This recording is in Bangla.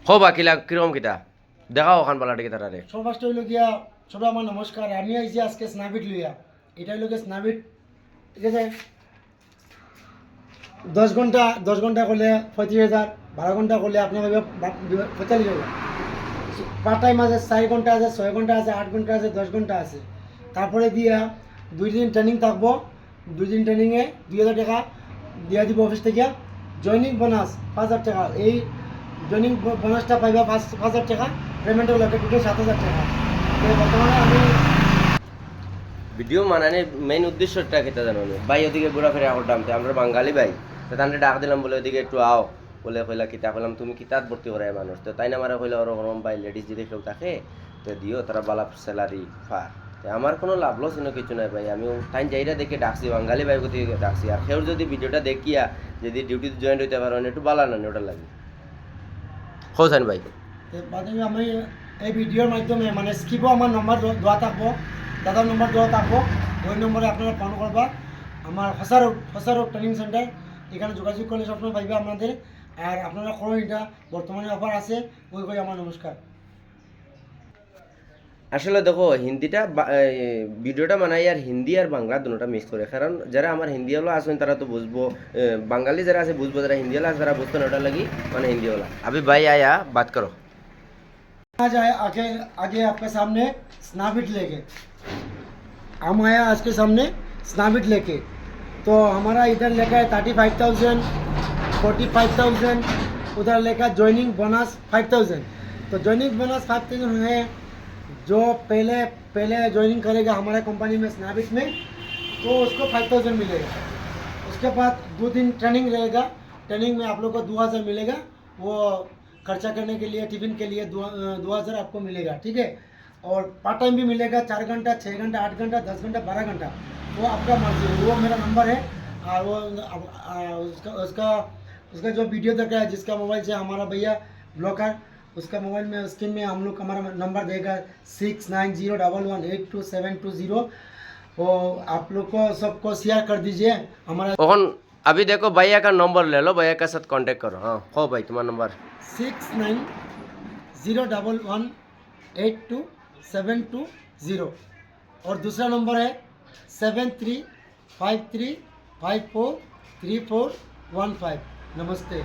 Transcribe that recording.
হো বা কিলা কিরকম কিতা দেখাও ওখান বালাটি কিতা রে সব ফার্স্ট হইল গিয়া সবাই আমার নমস্কার। আমি আইছি আজকে স্নাবিট লইয়া। এটা হইল গিয়ে স্নাবিট, ঠিক আছে। 10 ঘন্টা করলে 35,000, 12 ঘন্টা করলে আপনার 45,000। পার্ট টাইম আছে, 4 ঘন্টা আছে, 6 ঘন্টা আছে, 8 ঘন্টা আছে, 10 ঘন্টা আছে। তারপরে দিয়া 2 দিন ট্রেনিং থাকবো। 2 দিন ট্রেনিংয়ে 2,000 টাকা দিয়া দিব অফিস থেকে। জয়নিং বোনাস 5,000 টাকা। এই জয়নিং বোনাসটা পাইবা 5,000 টাকা। পেমেন্ট হলো টোটাল 7,000 টাকা। তো বর্তমানে আমি ভিডিও মানানোর মেইন উদ্দেশ্যটা কিতা জানো নি? ভাই ওদিকে ঘোরাফেরা করতাম তো আমরা বাঙালি ভাই, তো তাহলে ডাক দিলাম বলে ওদিকে একটু আও বলে কইলা কিতা কইলাম তুমি কিতাত ভর্তি করায় মানুষ, তো তাই না আমার কইলা ওরকম ভাই লেডিস যদি কেউ থাকে তো দিও, তারা বালা স্যালারি পায়। তো আমার কোনো লাভ লস কিছু নাই ভাই, আমি তাই যাইরা দেখে ডাকছি, বাঙালি ভাই কোথায় ডাকছি। আর সেও যদি ভিডিওটা দেখিয়া যদি ডিউটিতে জয়েন্ট হইতে পারেন একটু বালা না ওটা লাগে হোসেন ভাই। আমি এই ভিডিওর মাধ্যমে মানে স্কিপও আমার নম্বর দেওয়া থাকবো, দাদার নম্বর দেওয়া থাকবো। ওই নম্বরে আপনারা ফোন করবা। আমার হসারোগ ট্রেনিং সেন্টার, এখানে যোগাযোগ করলে সবসময় পাইবে আপনাদের। আর আপনারা করুন, এটা বর্তমানে অফার আছে। ওই আমার নমস্কার। আসলে দেখো হিন্দিটা ভিডিওটা বানাই আর হিন্দি আর বাংলা দুটোটা মিক্স করে, কারণ যারা আমার হিন্দিওয়ালা আছেন তারা তো বুঝবো, বাঙালি যারা আছে বুঝবো, যারা হিন্দিওয়ালা আছে তারা বুঝতো না, ওটা লাগি মানে হিন্দিওয়ালা। अभी भाई आया बात करो। आज आए आगे आपके सामने स्नाबिट लेके। हम आया आज के सामने स्नाबिट लेके। तो हमारा इधर लेका है 35,000, 45,000। उधर लेका ज्वाइनिंग बोनस 5,000। तो ज्वाइनिंग बोनस 5,000 है। जो पहले ज्वाइनिंग करेगा हमारे कंपनी में स्नाबिट में, तो उसको 5,000 मिलेगा। उसके बाद 2 दिन ट्रेनिंग रहेगा। ट्रेनिंग में आप लोग को 2,000 मिलेगा। वो खर्चा करने के लिए, टिफिन के लिए 2,000 आपको मिलेगा, ठीक है। और पार्ट टाइम भी मिलेगा, 4 घंटा, 6 घंटा, 8 घंटा, 10 घंटा, 12 घंटा, वो आपका मर्जी है। वो मेरा नंबर है। और वो उसका जो वीडियो देख रहा है, जिसका मोबाइल से हमारा भैया ब्लॉकर, उसका मोबाइल में स्क्रीन में हम लोग हमारा नंबर देगा 6901182720। वो आप लोग को सबको शेयर कर दीजिए हमारा। अभी देखो भैया का नंबर ले लो, भैया के साथ कांटेक्ट करो। हाँ हो भाई तुम्हारा नंबर 6901182720। और दूसरा नंबर है 7353543415। नमस्ते।